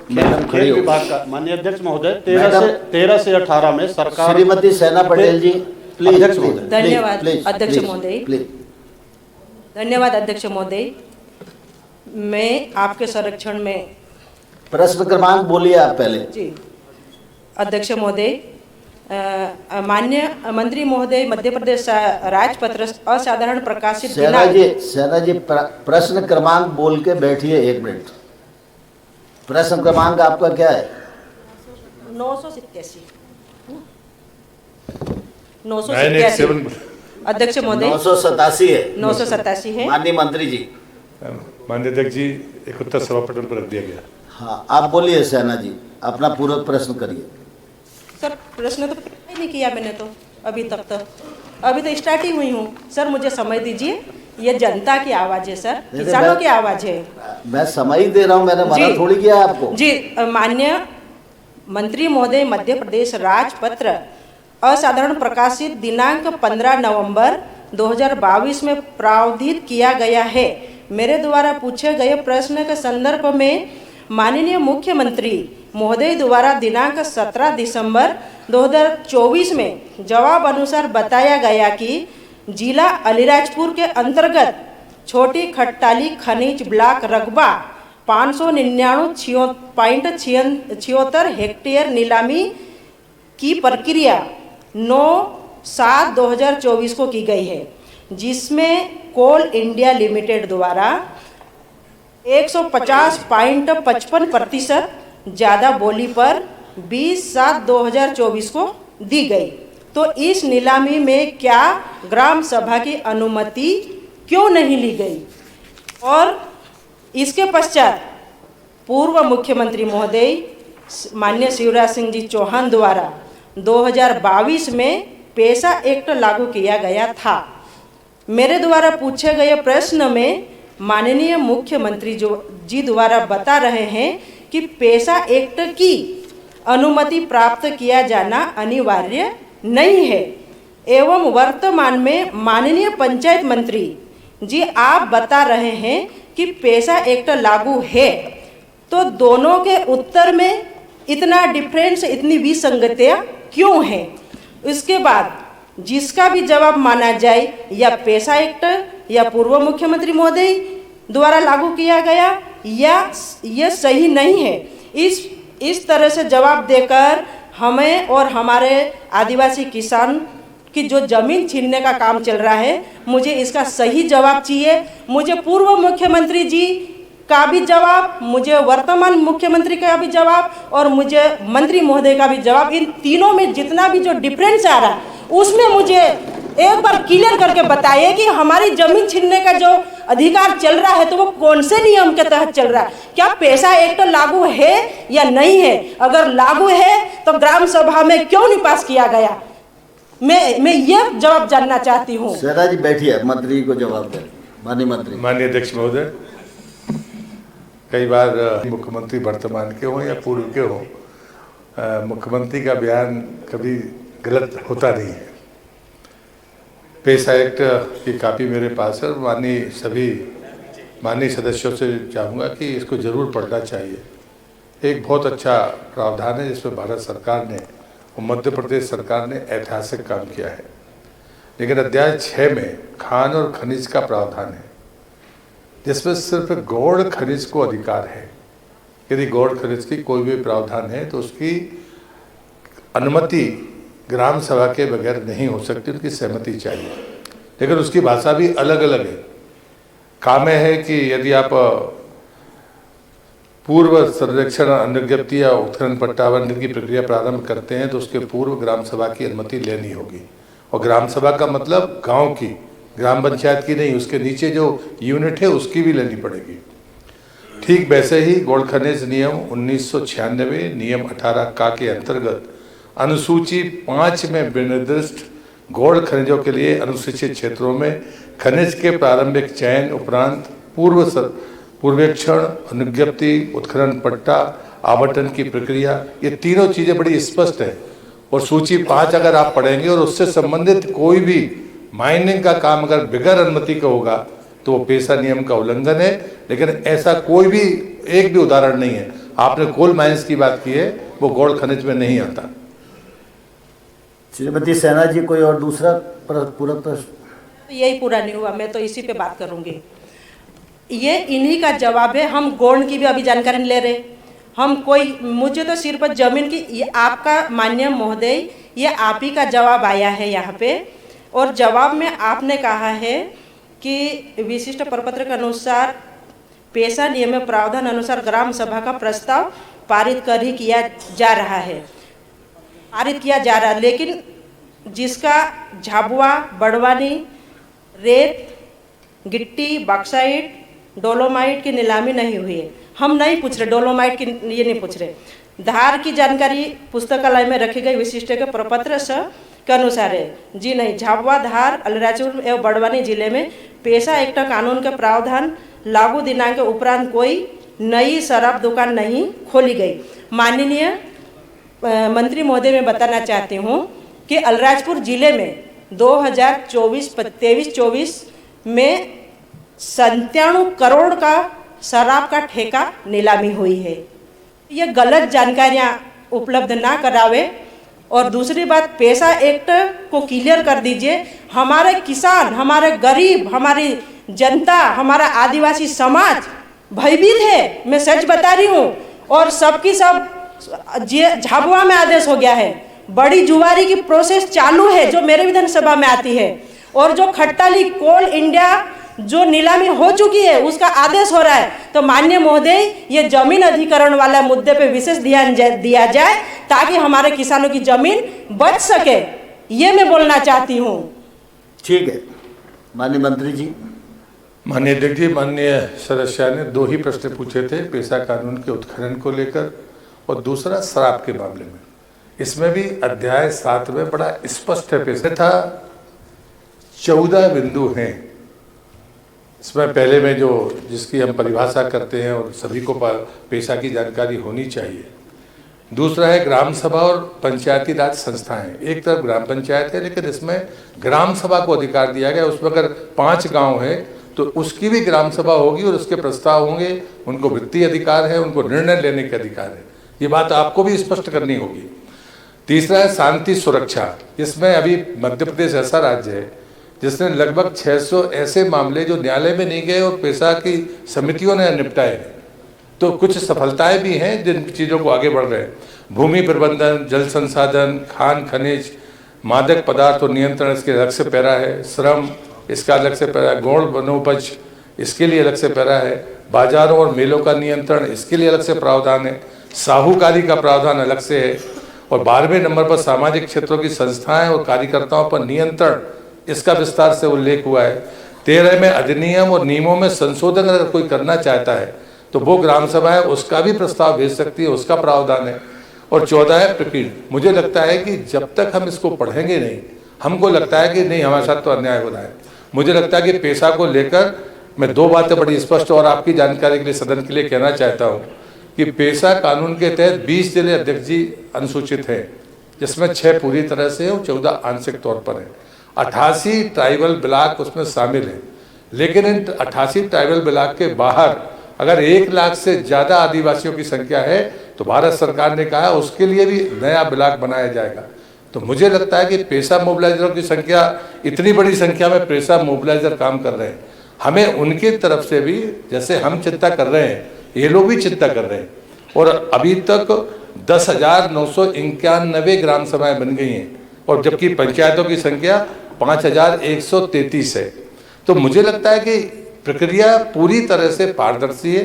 खेल विभाग का माननीय अध्यक्ष महोदय 13 से 18 में सरकार। श्रीमती सेना पटेल जी प्लीज। अध्यक्ष महोदय धन्यवाद अध्यक्ष महोदय। धन्यवाद अध्यक्ष महोदय। मैं आपके संरक्षण में प्रश्न क्रमांक बोलिए आप पहले। जी अध्यक्ष महोदय, माननीय मंत्री महोदय, मध्य प्रदेश राजपत्र असाधारण प्रकाशित सेना जी प्रश्न क्रमांक बोल के बैठिए 1 मिनट। प्रश्न क्रमांक आपका क्या है? 987 अध्यक्ष महोदय। 987 है। 987 है। माननीय मंत्री जी। माननीय अध्यक्ष जी, एक उत्तर सभा पटल पर रख दिया गया। हाँ, आप बोलिए सेना जी, अपना पूरक प्रश्न करिए। सर प्रश्न तो ही नहीं किया मैंने तो अभी तक तो स्टार्ट ही हुई हूँ। सर मुझे समय दीजिए, ये जनता की आवाज़ है सर, किसानों की आवाज़ है। मैं समय ही दे रहा हूँ, मैंने मना थोड़ी किया आपको। जी माननीय मंत्री महोदय, मध्य प्रदेश राजपत्र असाधारण प्रकाशित दिनांक 15 नवंबर 2022 में प्रावधानित किया गया है। मेरे द्वारा पूछे गए प्रश्न के संदर्भ में माननीय मुख्यमंत्री महोदय द्वारा दिनांक 17 दिसंबर 2024 में जवाब अनुसार बताया गया कि जिला अलीराजपुर के अंतर्गत छोटी खट्टाली खनिज ब्लॉक रकबा 599.76 हेक्टेयर नीलामी की प्रक्रिया 9/7/2024 को की गई है, जिसमें कोल इंडिया लिमिटेड द्वारा 150.55% ज़्यादा बोली पर 20/7/2024 को दी गई। तो इस नीलामी में क्या ग्राम सभा की अनुमति क्यों नहीं ली गई? और इसके पश्चात पूर्व मुख्यमंत्री महोदय माननीय शिवराज सिंह जी चौहान द्वारा 2022 में पेशा एक्ट लागू किया गया था। मेरे द्वारा पूछे गए प्रश्न में माननीय मुख्यमंत्री जी द्वारा बता रहे हैं कि पेशा एक्ट की अनुमति प्राप्त किया जाना अनिवार्य नहीं है, एवं वर्तमान में माननीय पंचायत मंत्री जी आप बता रहे हैं कि पेशा एक्ट लागू है। तो दोनों के उत्तर में इतना डिफरेंस, इतनी विसंगतियाँ क्यों हैं? इसके बाद जिसका भी जवाब माना जाए, या पेशा एक्ट या पूर्व मुख्यमंत्री महोदय द्वारा लागू किया गया, या यह सही नहीं है। इस तरह से जवाब देकर हमें और हमारे आदिवासी किसान की जो जमीन छीनने का काम चल रहा है, मुझे इसका सही जवाब चाहिए। मुझे पूर्व मुख्यमंत्री जी का भी जवाब, मुझे वर्तमान मुख्यमंत्री का भी जवाब, और मुझे मंत्री महोदय का भी जवाब। इन तीनों में जितना भी जो डिफरेंस आ रहा है, उसमें मुझे एक बार क्लियर करके बताइए कि हमारी जमीन छीनने का जो अधिकार चल रहा है तो वो कौन से नियम के तहत चल रहा है? क्या पेशा एक्ट लागू है या नहीं है? अगर लागू है तो ग्राम सभा में क्यों नहीं पास किया गया? मैं ये जवाब जानना चाहती हूँ। सेना जी बैठिए, मंत्री को जवाब दें। माननीय मंत्री। माननीय अध्यक्ष महोदय, कई बार मुख्यमंत्री वर्तमान के हों या पूर्व के हों, मुख्यमंत्री का बयान कभी गलत होता नहीं है। पेशा एक्ट की कापी मेरे पास है। माननीय सदस्यों से चाहूँगा कि इसको जरूर पढ़ना चाहिए। एक बहुत अच्छा प्रावधान है जिसमें भारत सरकार ने और मध्य प्रदेश सरकार ने ऐतिहासिक काम किया है। लेकिन अध्याय 6 में खान और खनिज का प्रावधान है, जिसमें सिर्फ गौड़ खनिज को अधिकार है। यदि गौड़ खनिज की कोई भी प्रावधान है तो उसकी अनुमति ग्राम सभा के बगैर नहीं हो सकती, उनकी सहमति चाहिए। लेकिन उसकी भाषा भी अलग अलग है। काम है कि यदि आप पूर्व संरक्षण अनुज्ञप्ति या उत्खनन पट्टा आवंटन की प्रक्रिया प्रारंभ करते हैं तो उसके पूर्व ग्राम सभा की अनुमति लेनी होगी। और ग्राम सभा का मतलब गांव की, ग्राम पंचायत की नहीं, उसके नीचे जो यूनिट है उसकी भी लेनी पड़ेगी। ठीक वैसे ही गौड़ खनिज नियम 1996 नियम 18 का के अंतर्गत अनुसूची 5 में विनिर्दिष्ट गौड़ खनिजों के लिए अनुसूचित क्षेत्रों में खनिज के प्रारंभिक चयन उपरांत पूर्वेक्षण, अनुज्ञप्ति, उत्खनन पट्टा, आवंटन की प्रक्रिया, ये तीनों चीज़ें बड़ी स्पष्ट है। और सूची 5 अगर आप पढ़ेंगे और उससे संबंधित कोई भी माइनिंग का काम अगर बगैर अनुमति का होगा तो वो पेशा नियम का उल्लंघन है। लेकिन ऐसा कोई भी एक भी उदाहरण नहीं है। आपने कोल माइंस की बात की है, वो गौड़ खनिज में नहीं आता। श्रीमती सेना जी, कोई और दूसरा पूरक प्रश्न? यही पूरा नहीं हुआ, मैं तो इसी पे बात करूंगी। ये इन्हीं का जवाब है। हम गौड़ की भी अभी जानकारी नहीं ले रहे हम कोई। मुझे तो सिर्फ जमीन की, ये आपका माननीय महोदय, ये आप ही का जवाब आया है यहाँ पे, और जवाब में आपने कहा है कि विशिष्ट प्रपत्र के अनुसार पेशा नियम में प्रावधान अनुसार ग्राम सभा का प्रस्ताव पारित कर ही किया जा रहा है, पारित किया जा रहा है, लेकिन जिसका झाबुआ, बड़वानी, रेत, गिट्टी, बॉक्साइट, डोलोमाइट की नीलामी नहीं हुई है। हम नहीं पूछ रहे डोलोमाइट की, ये नहीं पूछ रहे। धार की जानकारी पुस्तकालय में रखी गई विशिष्ट के प्रपत्र के अनुसार है। जी नहीं, झाबुआ, धार, अलीराजपुर एवं बड़वानी जिले में पेशा एक्ट कानून के प्रावधान लागू दिनांक के उपरांत कोई नई शराब दुकान नहीं खोली गई। माननीय मंत्री महोदय, मैं बताना चाहती हूँ कि अलीराजपुर जिले में 2023-24 में 97 करोड़ का शराब का ठेका नीलामी हुई है। ये गलत जानकारियाँ उपलब्ध ना करावे। और दूसरी बात, पेशा एक्ट को क्लियर कर दीजिए। हमारे किसान, हमारे गरीब, हमारी जनता, हमारा आदिवासी समाज भयभीत है, मैं सच बता रही हूँ। और सबकी सब झाबुआ में आदेश हो गया है, बड़ी जुआरी की प्रोसेस चालू है जो मेरे विधानसभा में आती है, और जो खट्टाली कोल इंडिया जो नीलामी हो चुकी है उसका आदेश हो रहा है। तो माननीय महोदय, ये जमीन अधिग्रहण वाला मुद्दे पे विशेष ध्यान दिया जाए ताकि हमारे किसानों की जमीन बच सके, ये मैं बोलना चाहती हूँ। ठीक है, माननीय मंत्री जी। माननीय अध्यक्ष जी, माननीय सदस्य ने 2 ही प्रश्न पूछे थे, पेशा कानून के उत्खनन को लेकर और दूसरा शराब के मामले में। इसमें भी अध्याय 7 में बड़ा स्पष्ट है, पेशा था 14 बिंदु हैं। इसमें पहले में जो जिसकी हम परिभाषा करते हैं और सभी को पेशा की जानकारी होनी चाहिए। दूसरा है ग्राम सभा और पंचायती राज संस्थाएं। एक तरफ ग्राम पंचायत है, लेकिन इसमें ग्राम सभा को अधिकार दिया गया। उसमें अगर 5 गांव है तो उसकी भी ग्राम सभा होगी और उसके प्रस्ताव होंगे, उनको वित्तीय अधिकार है, उनको निर्णय लेने के अधिकार है। ये बात आपको भी स्पष्ट करनी होगी। तीसरा है शांति सुरक्षा। इसमें अभी मध्य प्रदेश ऐसा राज्य है जिसने लगभग 600 ऐसे मामले जो न्यायालय में नहीं गए और पेशा की समितियों ने निपटाए हैं। तो कुछ सफलताएं भी हैं जिन चीज़ों को आगे बढ़ रहे हैं। भूमि प्रबंधन, जल संसाधन, खान खनिज, मादक पदार्थ और नियंत्रण, इसके अलग से पैरा है। श्रम, इसका अलग से पैरा है। गौण वनोपज, इसके लिए अलग से पैरा है। बाजारों और मेलों का नियंत्रण, इसके लिए अलग से प्रावधान है। साहूकारी का प्रावधान अलग से है। और 12वें नंबर पर सामाजिक क्षेत्रों की संस्थाएं और कार्यकर्ताओं पर नियंत्रण, इसका विस्तार से उल्लेख हुआ है। 13 में अधिनियम और नियमों में संशोधन अगर कोई करना चाहता है तो वो ग्राम सभा है, उसका भी प्रस्ताव भेज सकती है, उसका प्रावधान है। और 14 है प्रकीर्णन। मुझे लगता है कि जब तक हम इसको पढ़ेंगे नहीं, हमको लगता है कि नहीं हमारे साथ तो अन्याय हो रहा है। मुझे लगता है कि पेशा को लेकर मैं 2 बातें बड़ी स्पष्ट और आपकी जानकारी के लिए सदन के लिए कहना चाहता हूँ कि पेशा कानून के तहत 20 जिले अध्यक्ष जी अनुसूचित हैं, जिसमें 6 पूरी तरह से और 14 आंशिक तौर पर है। 88 ट्राइबल ब्लॉक उसमें शामिल हैं। लेकिन इन 88 ट्राइबल ब्लॉक के बाहर अगर 1 लाख से ज़्यादा आदिवासियों की संख्या है तो भारत सरकार ने कहा उसके लिए भी नया ब्लॉक बनाया जाएगा। तो मुझे लगता है कि पेशा मोबिलाइजरों की संख्या, इतनी बड़ी संख्या में पेशा मोबिलाइजर काम कर रहे हैं, हमें उनकी तरफ से भी, जैसे हम चिंता कर रहे हैं, ये लोग भी चिंता कर रहे हैं। और अभी तक 10,991 ग्राम सभाएं बन गई हैं और जबकि पंचायतों की संख्या 5,133 है। तो मुझे लगता है कि प्रक्रिया पूरी तरह से पारदर्शी है,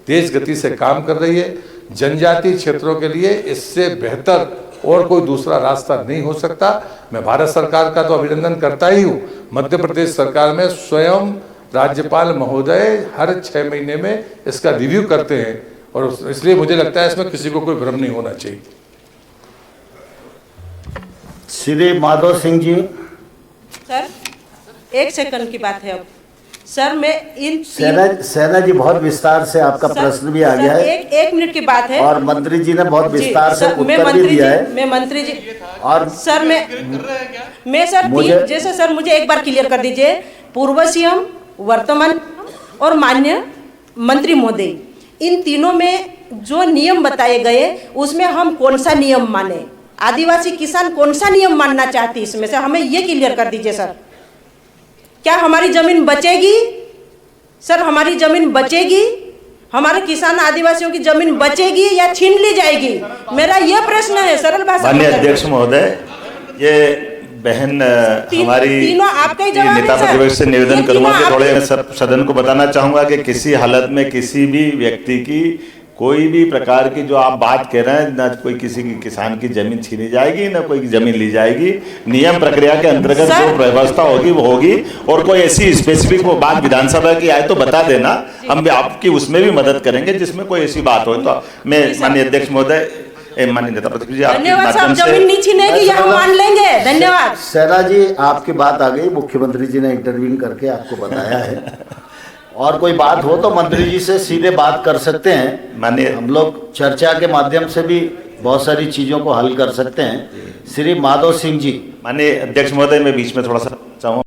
तेज गति से काम कर रही है। जनजातीय क्षेत्रों के लिए इससे बेहतर और कोई दूसरा रास्ता नहीं हो सकता। मैं भारत सरकार का तो अभिनंदन करता ही हूँ। मध्य प्रदेश सरकार में स्वयं राज्यपाल महोदय हर 6 महीने में इसका रिव्यू करते हैं और इसलिए मुझे लगता है इसमें किसी को कोई भ्रम नहीं होना चाहिए। श्री माधव सिंह जी। सर 1 सेकंड की बात है। अब सर मैं इन सेना जी, बहुत विस्तार से आपका प्रश्न भी आ गया है। एक मिनट की बात है और मंत्री जी ने बहुत विस्तार से उत्तर भी दिया है। मैं मंत्री जी और सर मैं सर जैसे सर मुझे एक बार क्लियर कर दीजिए। पूर्व सीएम, वर्तमान और माननीय मंत्री महोदय, इन तीनों में जो नियम बताए गए उसमें हम कौन सा नियम माने, आदिवासी किसान कौन सा नियम मानना चाहती है इसमें से हमें ये क्लियर कर दीजिए सर। क्या हमारी जमीन बचेगी सर? हमारी जमीन बचेगी? हमारे किसान आदिवासियों की जमीन बचेगी या छीन ली जाएगी? मेरा ये प्रश्न है, सरल भाषा में। माननीय अध्यक्ष महोदय, ये बहन हमारी तीनों आपका ही जवाब है नेता सर। प्रतिपक्ष से निवेदन ये करूंगा कि तीनों थोड़े आपके- सब सदन को बताना चाहूंगा कि किसी हालत में किसी भी व्यक्ति की कोई भी प्रकार की जो आप बात कह रहे हैं, ना कोई किसी की किसान की जमीन छीनी जाएगी ना कोई जमीन ली जाएगी। नियम प्रक्रिया के अंतर्गत सर- जो व्यवस्था होगी वो होगी, और कोई ऐसी स्पेसिफिक वो बात विधानसभा की आए तो बता देना, हम भी आपकी उसमें भी मदद करेंगे जिसमें कोई ऐसी बात हो। तो मैं माननीय अध्यक्ष महोदय, माननीय नेता प्रतिपक्ष जी, आपके धन्यवाद साहब। माध्यम से जमीन नहीं छीनेगी ये हम मान लेंगे। धन्यवाद। सहरा जी, आपकी बात आ गई, मुख्यमंत्री जी ने इंटरवीन करके आपको बताया है। और कोई बात हो तो मंत्री जी से सीधे बात कर सकते हैं। माननीय हम लोग चर्चा के माध्यम से भी बहुत सारी चीजों को हल कर सकते हैं। श्री माधव सिंह जी। माननीय अध्यक्ष महोदय, मैं बीच में थोड़ा सा चाहूँ।